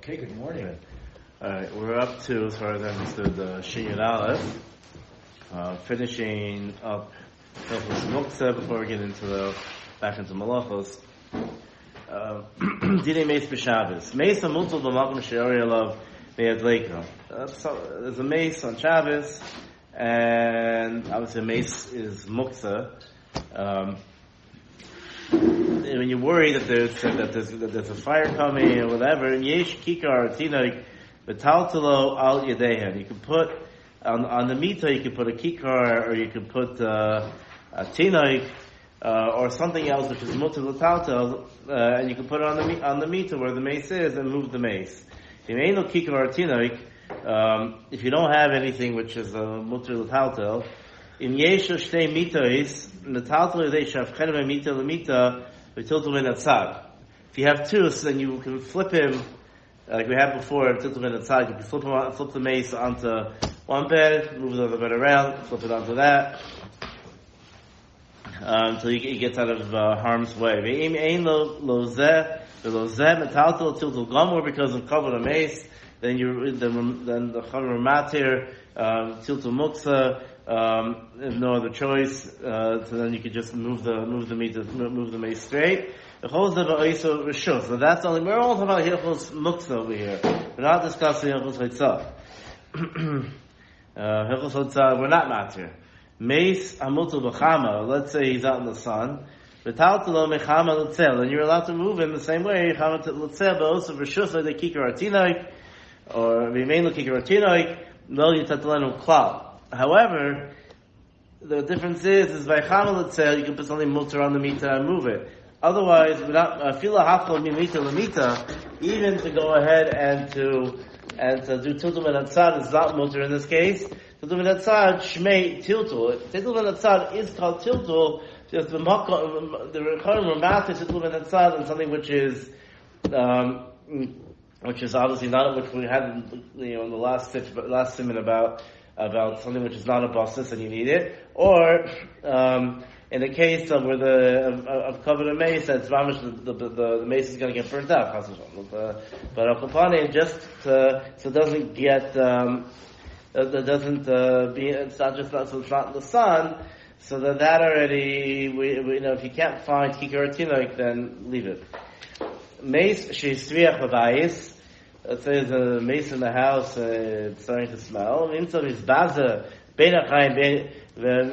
Okay, good morning. Alright, we're up to, as far as I understood, Shulchan Aruch, finishing up Muktza before we get back into Malachos. Dine Meis b'Shabbos. Meis amutul b'makom she'ori alav me'adleika. There's a mace on Shabbos, and obviously a mace is Muktza. When you're worried that there's a fire coming or whatever, and yesh kikar tinoik betaltalo al yadehan. You can put on the mita. You can put a kikar, or you can put a tinoik, or something else which is mutar l'taltal, and you can put it on the mita where the mace is, and move the mace. If you ain't no kikar or tinoik, if you don't have anything which is mutar l'taltal, in yeshu shtei mitais, l'taltal yadei shavchenem mita l'mita. If you have two, so then you can flip him, like we had before, tiltum in the side. You can flip the mace onto one bed, move the other bed around, flip it onto that, until he gets out of harm's way. Because of cover the mace, then the chaver matir, tiltum muktzah, no other choice, so then you could just move the mace straight. So that's only, we're all talking about Hilchos Muktza over here. We're not discussing Hilchos Haitzah. Hilchos Haitzah, we're not matir. Mace Hamutul B'chama, let's say he's out in the sun. V'taltalo Mechama L'tzel, then you're allowed to move him the same way. Chama L'tzel, but also Rishus, like the Kikar Atinoik, or Remain L'Kikar Atinoik, Lo Yitatolenu Klal. However, the difference is by Chamal L'tzel, you can put something mutar on the mita and move it. Otherwise, without Fila Hafal Mimita L'mita, even to go ahead and to do Tiltum and Atzad is not mutar in this case. Tiltum and Atzad, Shmei Tiltul. Tiltum and Atzad is called Tiltul, just the Rechaim Ramata Tiltum and Atzad, and something which is obviously not, which we had, in the last siman about something which is not a basis and you need it, or in the case of where of covered a mace, that's the mace is going to get burnt out. But Al-Kapani, just so it doesn't get it's not in the sun. So that already we if you can't find kikar tinoik, then leave it. Mace sheisriach b'bayis. Let's say there's a mace in the house, it's starting to smell. And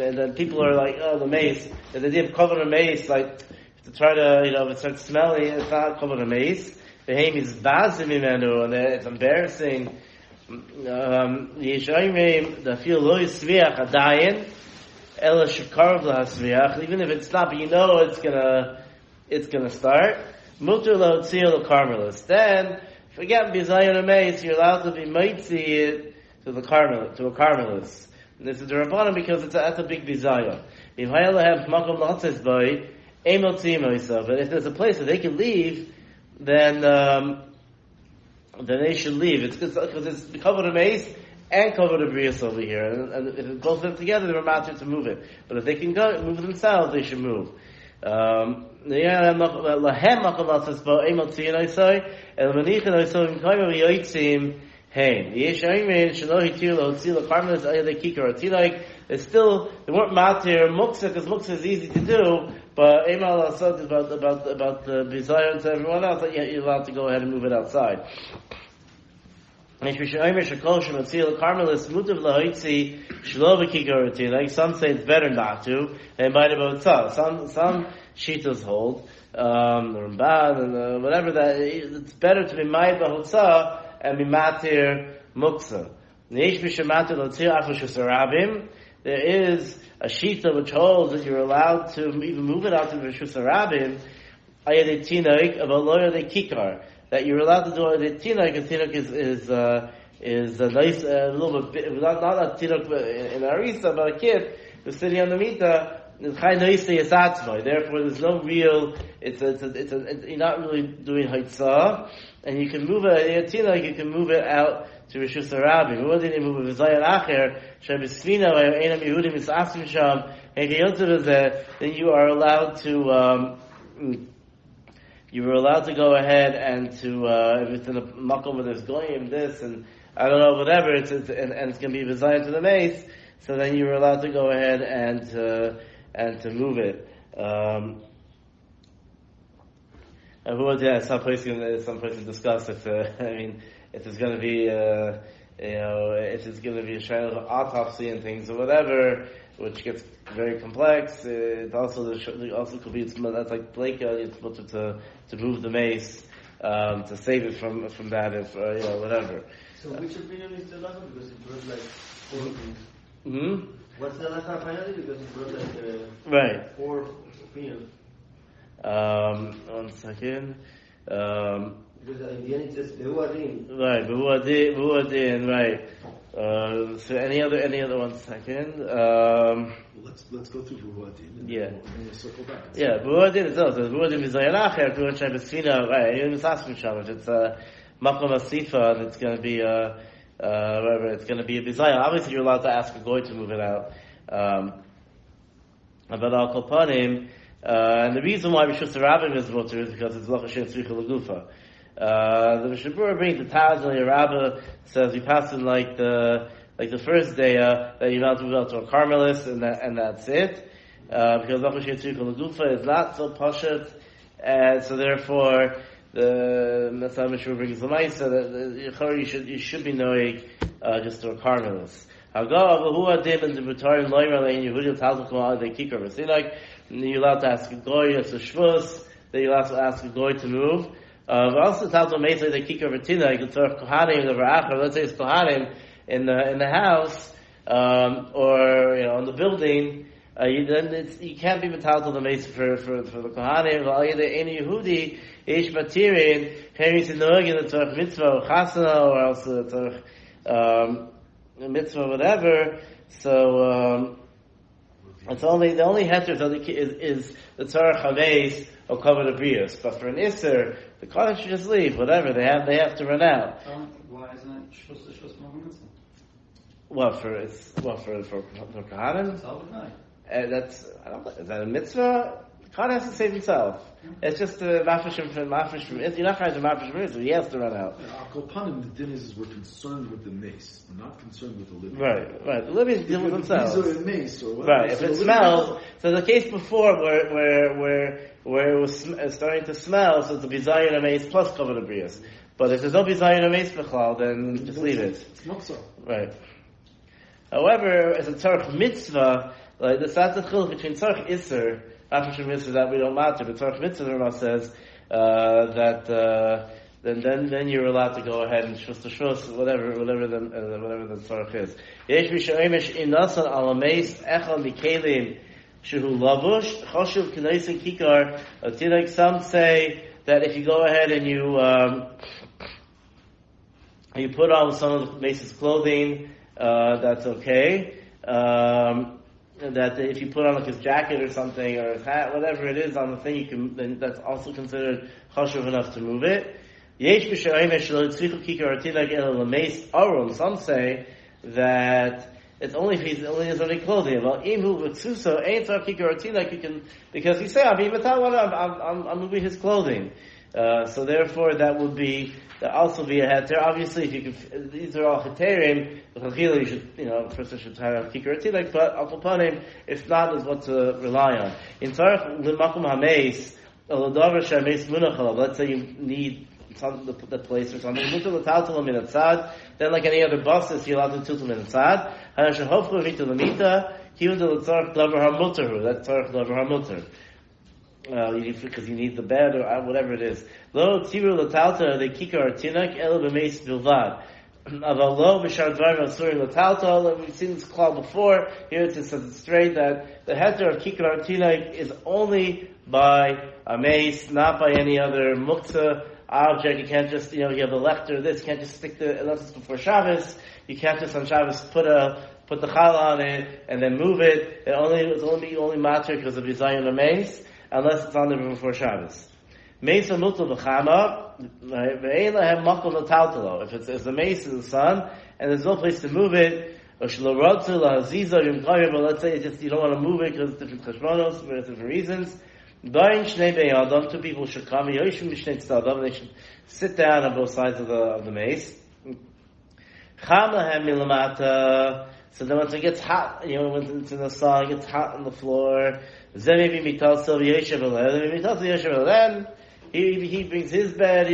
then people are like, oh, the mace. The idea of covering a mace, like, to try to, if it starts smelling, it's not covering a mace. The haim is bazim imenu, and it's embarrassing. The feel lo yisviach adayin, ela shekarv lahasviach, even if it's not, but it's gonna start. Muter lo tzil karmelis. Then, forget bizayon a mace, you're allowed to be mitzi it to a karmelis. And this is the Rabbanan because that's a big bizayon. But if there's a place that they can leave, then they should leave. It's because it's covered a mace and covered a brius over here, and if it goes them together, they're matter to move it. But if they can move themselves, they should move. It's still, they weren't matir muktzah, because muktzah is easy to do, but Eimal Asad is about the bizayon to everyone else, that you're allowed to go ahead and move it outside. Some say it's better not to, and by the some shitas hold, the Ramban, and whatever that, it's better to be ma'id b'hotzah and be matir muktzah. There is a shita which holds that you're allowed to even move it out to Rishus Harabim, ayadei tinoik, of a lawyer de kikar, that you're allowed to do ayadei tinoik, and tinoik is a nice, a little bit, not a tinoik in Arisa, but a kid who's sitting on the mita. Therefore, there's no real. You're not really doing haitzah, and you can move it. You can move it out to Rishus Harabim. What did he move it? Zayin acher shebisfina v'enam Yehudim misasim sham. Then you are allowed to you were allowed to go ahead and to, if it's in a makom where there's goyim, this, and I don't know, whatever, and it's going to be designed to the mace, so then you were allowed to go ahead and to move it. And who would, some place can discuss if, if it's going to be, if it's going to be a shaila of autopsy and things or whatever, which gets very complex. It also could be that's like Blake. It's supposed to move the mace to save it from that if whatever. So which opinion is the halacha? Because it brought like 4 opinions. Mm-hmm. What's the halacha finally? Because it brought like right 4 opinions. 1 second. Because in the end it says behuadin. Right, behuadin. Right. So any other 1 second. Let's go through behuadin. Yeah. And we'll circle back. Yeah, behuadin itself. So behuadin is zayanach. Everyone trying to see now. Right. Even misaskim shabbos. It's makom asifa. And it's going to be whatever. It's going to be a bizayah. Obviously, you're allowed to ask a goy to move it out. But al kolpanim. And the reason why Rishus Rabbim is mutter is because it's Lachashem Tzricha Lagufa. The Mishabura brings the Taz and the Rabbah says you pass in like the first day that you're allowed to move out to a Carmelist and that's it. Because Lachashem Tzricha Lagufa is not so pashat, and so therefore that's how Mishabura brings the Maisa that you should be knowing just to a Carmelist. You're allowed to ask a goy, it's a shvus, that you're allowed to ask a goy to move. But also it's also made like the kikar v'tina, you can throw kohanim, the v'achar, let's say it's kohanim in the house, or, in the building, you can't be metal to the mace for the kohanim, any Yehudi, ish matirin, heris in the tzorch mitzvah, or chasana, or else tzorch, mitzvah, whatever, so, it's only the only heter is the tzarech hameis or cover the brios. But for an isser, the kohen should just leave. Whatever they have to run out. Why isn't it shvus mitzvah? What for kohanim? That's is that a mitzvah? The kohen has to save himself. It's just a mafresh from you're not trying to mafresh from mitzvah. He has to run out. Kolpanim, the din is we're concerned with the mace. We're not concerned with the living. Right. The living deal with themselves. These are a mace or whatever. Right. If it smells, so the case before where it was starting to smell, so it's a bizayin a mace plus cover the brios. But if there's no bizayin a mace b'chlal, then just leave it. It's Muktza. Right. However, as a tzarech mitzvah, like that's the chiluk between tzarech iser. After mitzvah that we don't matter. The Torah mitzvah says that then you're allowed to go ahead and shvus whatever the Torah is. Yesh mishaimish inasan alameis echal mikelim shehu lavush choshuv k'neisin kikar. Some say that if you go ahead and you put on some of the mace's clothing, that's okay. That if you put on like his jacket or something or his hat, whatever it is on the thing, then that's also considered chashuv enough to move it. Some say that it's only if he's only has any clothing. Well, because you say I'm moving his clothing. So therefore, that also be a heter. Obviously, if you could, these are all heterim. You should, first you should have kikar atilak, but alpanim, if not, is what to rely on. In tzarech l'makom hameis, l'davar she'hameis munachalav. Let's say you need the place or something. Mutal l'taltalam min atzad. Then, like any other buses, you're allowed to tutal min atzad. Hanashem hofchu v'mitu l'mita. Kiyud l'tzarech davar hamutaru. That's tzarech davar hamutar. Because you need the bed or whatever it is. Lo tiru l'talta the kikar tinak el b'meis bilvad. Aval lo b'shar dvarim asurim l'talta. We've seen this clause before. Here it says straight that the heter of kikar tinak is only by a mace, not by any other Muktza object. You can't just you have the lector. This you can't just stick unless it's before Shabbos. You can't just on Shabbos put the challah on it and then move it. It's only matter because of Yizayin a mace. Unless it's on there before Shabbos. Mace mutal b'chama, ve'ela have makom l'taltalo. If it's the mace in the sun, and there's no place to move it, or shlorodzu lahaziza yom kavim, but let's say it's just you don't want to move it because it's different cheshbonos for different reasons, Bain Shnei Bnei Adam, two people should come. Yoshim Mishnei Tzadam, they should sit down on both sides of the mace. Cham lahem milamata. So then once it gets hot, when it's in the sun, it gets hot on the floor. Then maybe mitalsel Yoshev Aleh. Then he brings his bed,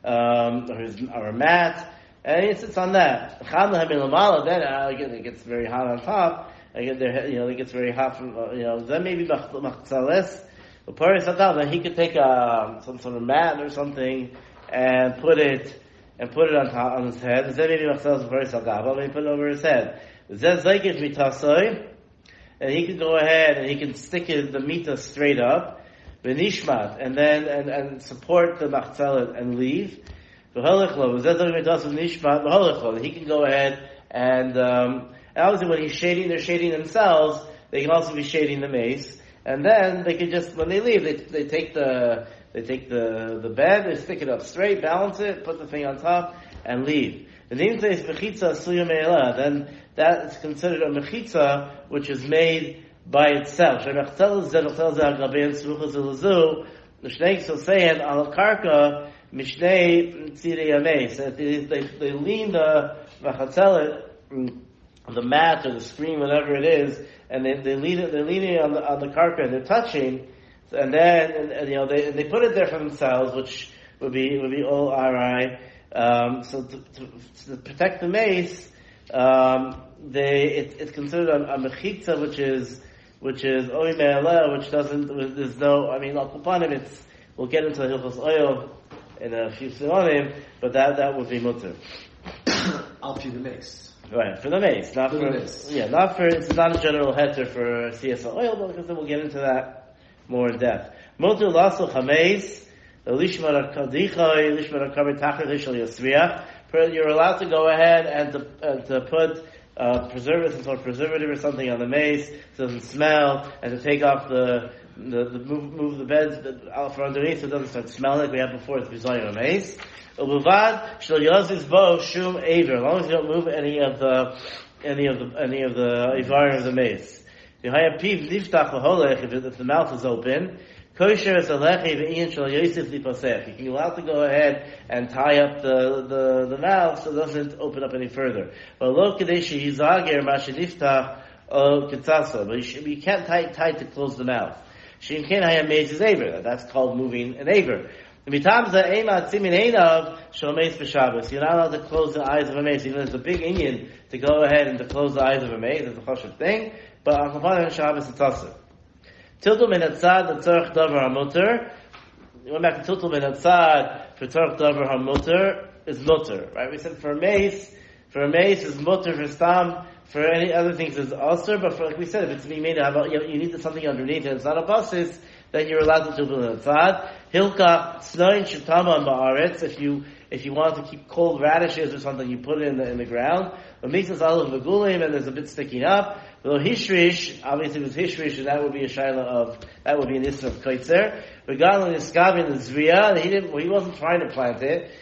or a mat, and he sits on that. Cham lahem milamala. Then again, it gets very hot on top. Again, it gets very hot from Then maybe Muktza. Then he could take some sort of mat or something and put it on top on his head. Then maybe Muktza very sagaba. Maybe put it over his head. Then zaykit mitasoi, and he can go ahead and he can stick the mita straight up, benishmat, and then and support the Muktza and leave. V'holechlo. Then zaykit mitasoi nishmat v'holechlo. He can go ahead and obviously when he's shading, they're shading themselves. They can also be shading the mace. And then they can just, when they leave, they take the bed, they stick it up straight, balance it, put the thing on top, and leave. The name says mechitza suya me'ela. Then that is considered a mechitza which is made by itself. The snakes will say it al karka mishnei tzirei yameis. They lean the machatzelet, the mat or the screen, whatever it is, and they're leaning on the carpet and they're touching, and then they put it there for themselves, which would be all RI. So to protect the mace, it's considered a mechitza, which is oy me'aleh, which doesn't. There's no. I mean, al kupanim. We'll get into the hilchos oil in a few simonim, but that would be mutter. I'll the mace. Right, for the mace, not for the mace. Yeah, not for. It's not a general heter for CSL oil, but because we'll get into that more in depth. Mutter laso chameis, lishmar kadicha, lishmar kabel tachar ishal yasriach. You're allowed to go ahead and to put preservative or something on the mace so it doesn't smell, and to take off move the beds out from underneath so it doesn't start smelling like we had before. It's bizarre mace. Ubuvad shel yazis bo shum aver. As long as you don't move any of the ivarim of the mace. If the mouth is open, kosher is a lechi v'in shel yosef lipasech. You're allowed to go ahead and tie up the mouth so it doesn't open up any further. But lo kadesh yizager masheniftach o ketzaso. But you can't tie to close the mouth. Shin ken hayam meiz is aver. That's called moving an aver. You're not allowed to close the eyes of a mace, even though it's a big Indian to go ahead and to close the eyes of a mace. It's a choshev thing, but on Kapana Shabbos it's also. Tiltul min hatzad l'tzorch davar hamuter. Going back to tiltul min hatzad for tzorch davar hamuter is muter, right? We said for a mace is muter, for stam, for any other things is also, but for, like we said, if it's being made out of, you need something underneath and it's not a basis, then you're allowed to do it tzad. Hilka snoin shetama ba'aretz. If you want to keep cold radishes or something, you put it in the ground. But mixes olive v'gulim and there's a bit sticking up. Though hishrish, obviously it was hishrish, and that would be a shaila that would be an issue of kaitzer. Regarding the skavin the zriya, he wasn't trying to plant it.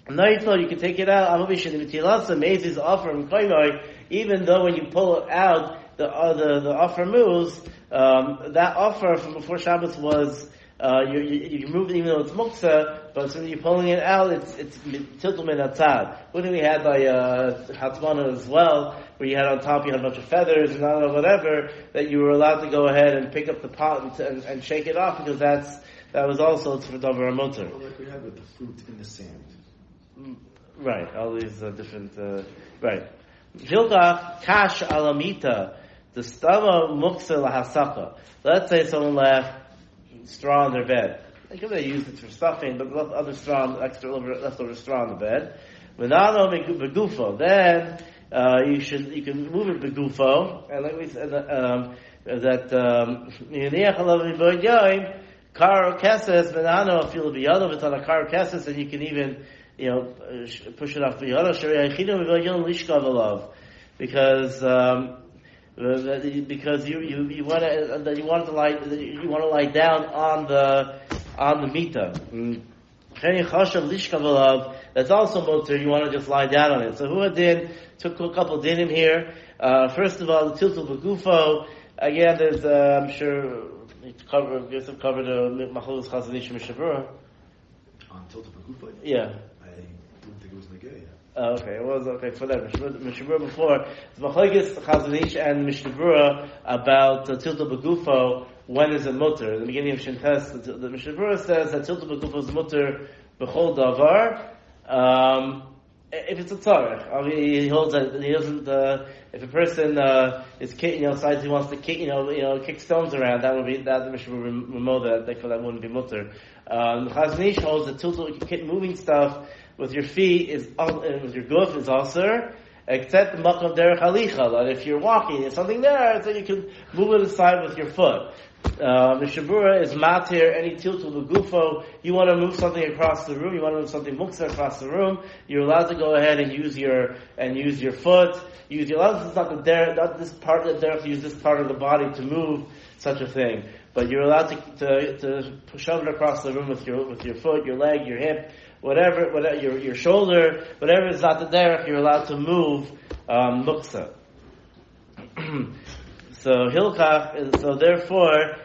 No, he thought you could take it out. Maize is offer from koinoi, even though when you pull it out, the offer moves. That offer from before Shabbos was you remove it even though it's Muktza, but when you're pulling it out, it's tiltul min hatzad. What we had by Hatzmana as well, where you had on top you had a bunch of feathers and I don't know whatever, that you were allowed to go ahead and pick up the pot and shake it off because that was also for davar hamuter. Like we had with the fruit in the sand. Right, all these different. Right. Hilkach kash alamita. The stava muksa lahasaka. Let's say someone left straw on their bed. They could have used it for stuffing, but left other straw, leftover straw on the bed. Venano begufo. Then you can move it begufo, and like we said that yiniach alav miboid yoim karo keses venano afil biyado v'tana karo keses, and you can even push it off biyado shari achidim miboid yoim lishkav alav, because you want to lie down on the mita. That's also motor. You want to just lie down on it. So who did took a couple dinim here. First of all, the tiltul begufo. again, there's I'm sure Yosef covered Machlokes Chazon Ish Mishabura. On Tilta Bagufa? Yeah. I didn't think it was Negei. Okay, it was okay for them. Mishabura before Machlokes Chazon Ish and Mishabura about Tilta Bagufo. When is it mutter? In the beginning of Shintes, the Mishabura says that Tilta Bagufo is mutter b'chol davar. If it's a tzarech, I mean, he holds that he doesn't. If a person is decides he wants to kick stones around, that would be that the Mishnah would remove that. Therefore, that wouldn't be mutter. The Chazon Ish holds that moving stuff with your feet is with your goof is also, except the makom derech halicha. That if you're walking, there's something there, so you can move it aside with your foot. The Shabura is matir any tiltul begufo. You want to move something across the room. You want to move something muktza across the room. You're allowed to go ahead and use your foot. This is not this part of the derech. Use this part of the body to move such a thing. But you're allowed to shove it across the room with your foot, your leg, your hip, whatever your shoulder, whatever is not the derech. You're allowed to move muktza. So therefore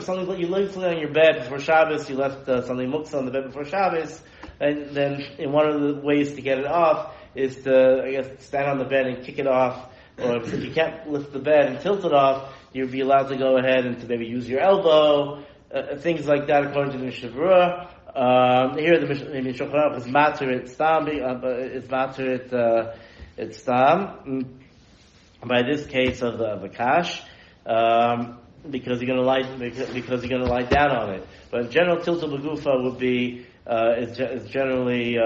something you left something on your bed before Shabbos, you left something muktza on the bed before Shabbos, and then in one of the ways to get it off is to stand on the bed and kick it off, or if you can't lift the bed and tilt it off, you'd be allowed to go ahead and to maybe use your elbow, things like that according to the Mishnah Berurah. Here the Shulchan Aruch is matter it stam, it's matter it stam. By this case of the kash, because you're going to lie down on it. But in general, tiltul begufa would be is generally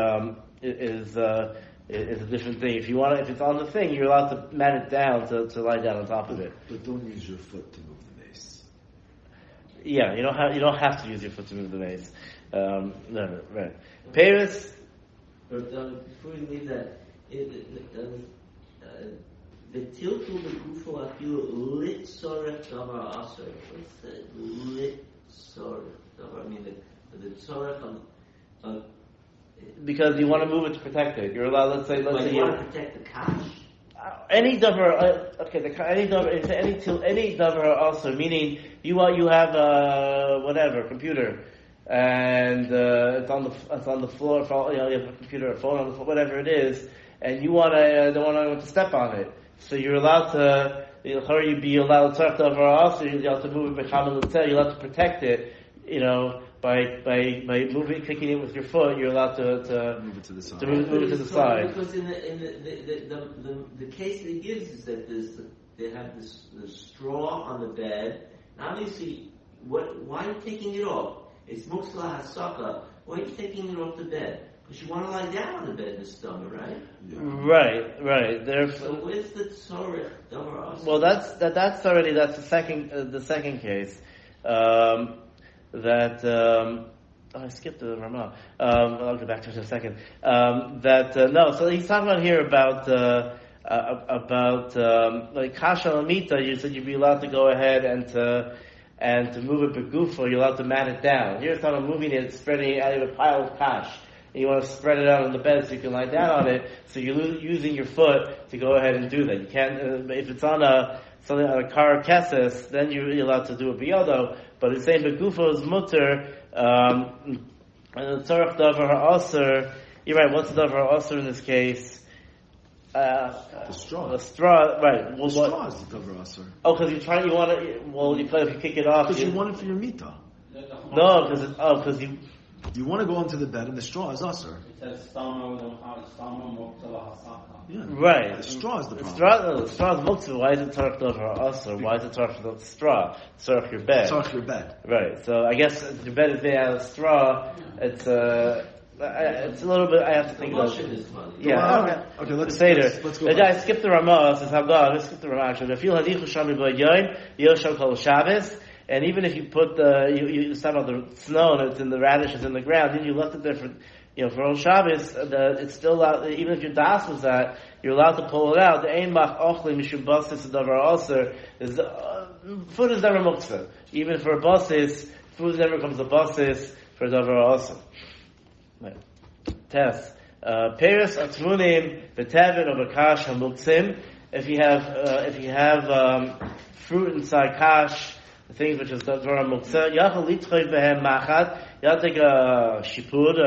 is a different thing. If it's on the thing, you're allowed to mat it down to lie down on top of it. But don't use your foot to move the mace. Yeah, you don't have to use your foot to move the mace. No, right. Paris. But before we leave that, the tiltul begufo afilu lit sorech davar aser. What's the lit sorech davar? I mean the sorech on. Because you want to move it to protect it. You're allowed. Let's say you want to protect the kash. Any davar. Any davar also. Meaning you have whatever computer. And it's on the floor. You have a computer, a phone on the floor, whatever it is, and you don't want anyone to step on it. So you're allowed to. You'd be allowed to also. You have to move it. You're allowed to protect it. By moving, kicking it with your foot, you're allowed to move it to the side. Move it to the side. Because in the case that he gives is that they have the straw on the bed. And obviously, why are you taking it off? It's muksla hasaka. Why are you taking it off the bed? Because you want to lie down on the bed in the stomach, right? Yeah. Right. So where's the tzorech davar aser? Well, that's the second case. I skipped the Ramah. I'll get back to it in a second. No. So he's talking about here about like kasha lamita. You said you'd be allowed to go ahead and to move it begufo. You're allowed to mat it down. Here it's not moving it, spreading it out of a pile of kash. And you want to spread it out on the bed so you can lie down on it. So you're using your foot to go ahead and do that. You can't if it's on something on a car keses, then you're allowed to do a biyodo. But it's saying begufo is mutter. Tzorech davar aser. You're right. What's the davar aser in this case? The straw. The straw, right. The straw is the davar aser. Oh, because if you kick it off. Because you want it for your mita. No, because you want to go into the bed and the straw is aser. It says Yeah. Right. The straw is the problem. The straw is muktza. Why is it tzorech davar aser? Why is it tzorech for the straw? Tzorech your bed. Tzorech your bed. Right. So I guess if your bed is made out of straw, it's a little bit. I have to think about it. Yeah. Okay. Let's go. I skipped the Ramah. Says Havdah. Let's skip the Ramah. Actually, the feel hadichu shami b'yoyim yosham kol Shabbos. And even if you put you stand on the snow and it's in the radishes in the ground, then you left it there for on Shabbos, it's still allowed, even if your das was that, you're allowed to pull it out. The ein mach ochli mishum basis davar aser is food is never muktza. Even for a basis, food never comes a basis for davar aser. Test. Peres atmunim v'tevin or b'kash hamuktzim. If you have fruit inside kash, the things which is done for a Muktza. Yachal litchoy behem machad. You'll take a shipud,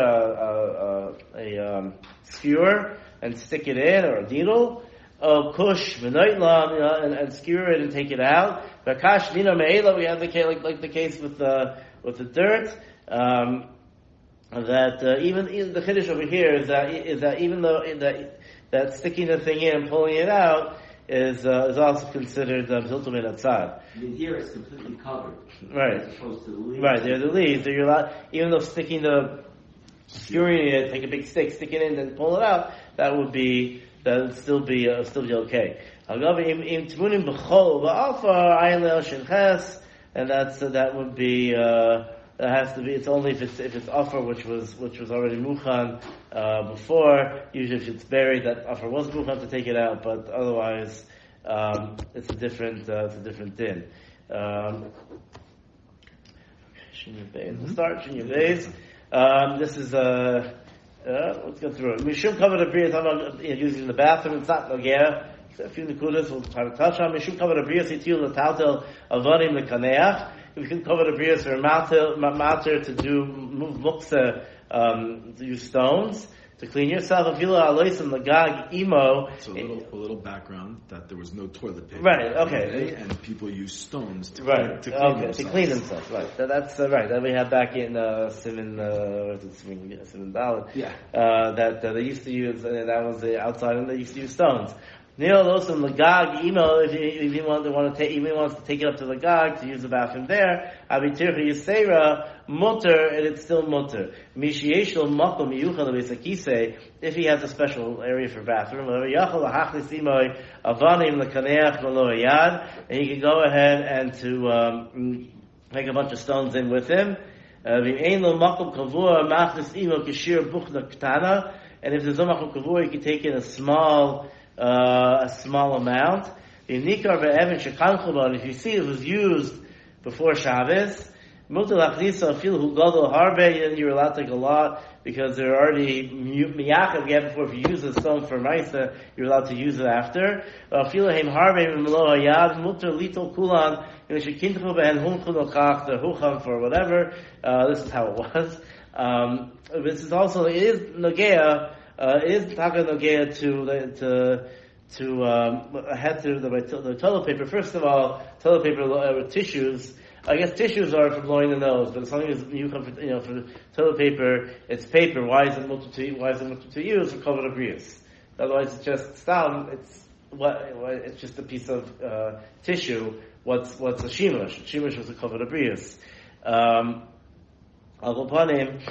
a skewer, and stick it in, or a needle. Kush v'noitlam, and skewer it and take it out. Bakash nino me'ela, we have the case like the case with the dirt. That even the chiddush over here is that even though that sticking the thing in and pulling it out is also considered hiltum min atzad. I mean, here it's completely covered, right? As opposed to the leaves. Right, they're the leaves. You're allowed, even though skewering it, take a big stick, stick it in, and pull it out. That would still be okay. And that would be. It has to be. It's only if it's offer which was already muchan before. Usually, if it's buried, that offer was muchan to take it out. But otherwise, it's a different din. Let's start Shinya Beis. This is let's go through it. Mishum covered a bria. Talking about using in the bathroom. It's not nogea. A few nekudas we'll try to touch on. Mishum covered a bria. Sitil l'taltel avanim l'kaneach. We can cover the brias for matter to do move muktza, to use stones to clean yourself. Avila aloisim lagag imo. So a little background that there was no toilet paper. Right. Okay. And people use stones to clean themselves. To clean themselves. Right. That's right. That we have back in Siman Dalet. Yeah. That they used to use. That was the outside, and they used to use stones. Neil Losum Lagag email if you want to take even wants to take it up to the Gag to use the bathroom there. Abitir Yisera mutter and it's still mutter. Mishieshel Makom Yuchal Besakise if he has a special area for bathroom. Yachal Hachlis Imoy Avanim Lakaneach Velo Yad, and he can go ahead and to make a bunch of stones in with him. And if there's no Makom Kavua, you can take in a small amount. If you see it was used before Shabbos, then you're allowed to take a lot because they're already miyachad again before. If you use a stone for Maisa, you're allowed to use it after. For whatever. This is how it was. This is also, it is Nogea. It is taka nogea to the toilet paper. First of all, toilet paper with tissues. I guess tissues are for blowing the nose, but as long as you come for toilet paper, it's paper. Why is it mutter to use for covered abrius? Otherwise, it's just stam. It's just a piece of tissue. What's a shimush? Shimush was a covered abrius. Al Panim.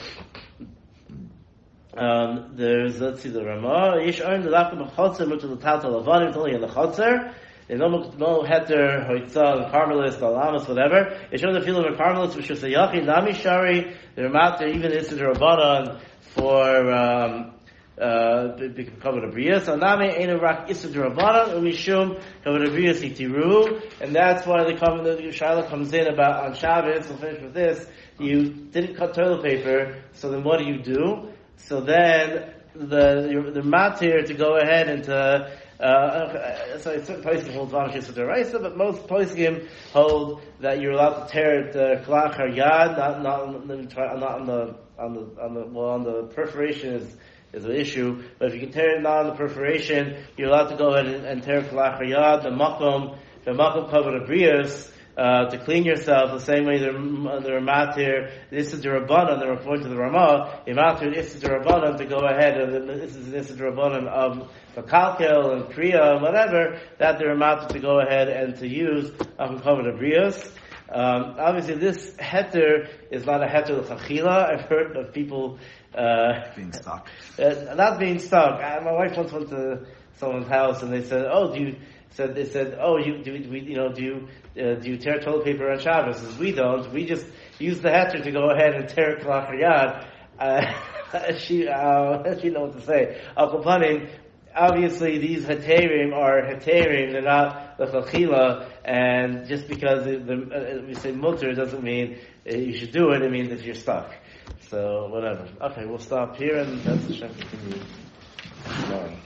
There's, let's see the Ramah. Yish earned the lafka b'chotzer mutu l'taltal avanim. It's only in the chotzer. There's no heter, hoitzah, carmelist, alamas, whatever. Yish earned the feeling of a carmelist, which is a yachi, nami shari. The Ramah, even is the Rabbanan for, covered abrius. So nami ain't a rak isud Rabbanan, umishum, covered abrius itiru. And that's why the Shaila comes in about on Shabbos, we'll finish with this. You didn't cut toilet paper, so then what do? So then the matir to go ahead and to certain places hold vanishis with the raisa, but most poskim hold that you're allowed to tear it klach or yad, not on the perforation is an issue, but if you can tear it not on the perforation, you're allowed to go ahead and tear klach or yad, the makom covered abrius. To clean yourself the same way the matir. This is the Rabbanan. They're referring to the Ramah. The matir. This is the Rabbanan to go ahead. This is the Rabbanan of the kalkel and kriya and whatever that they're matir to go ahead and to use covered abrius. Obviously, this heter is not a heter l'chachila. I've heard of people being stuck. Not being stuck. My wife once went to someone's house and they said, "Oh, do you?" Do you tear toilet paper on Shabbos? As we don't. We just use the heter to go ahead and tear klach yad. She know what to say. Obviously, these heterim are heterim. They're not l'chachila. And just because we say mutter doesn't mean you should do it. It means if you're stuck. So whatever. Okay, we'll stop here and that's the Shem continue tomorrow.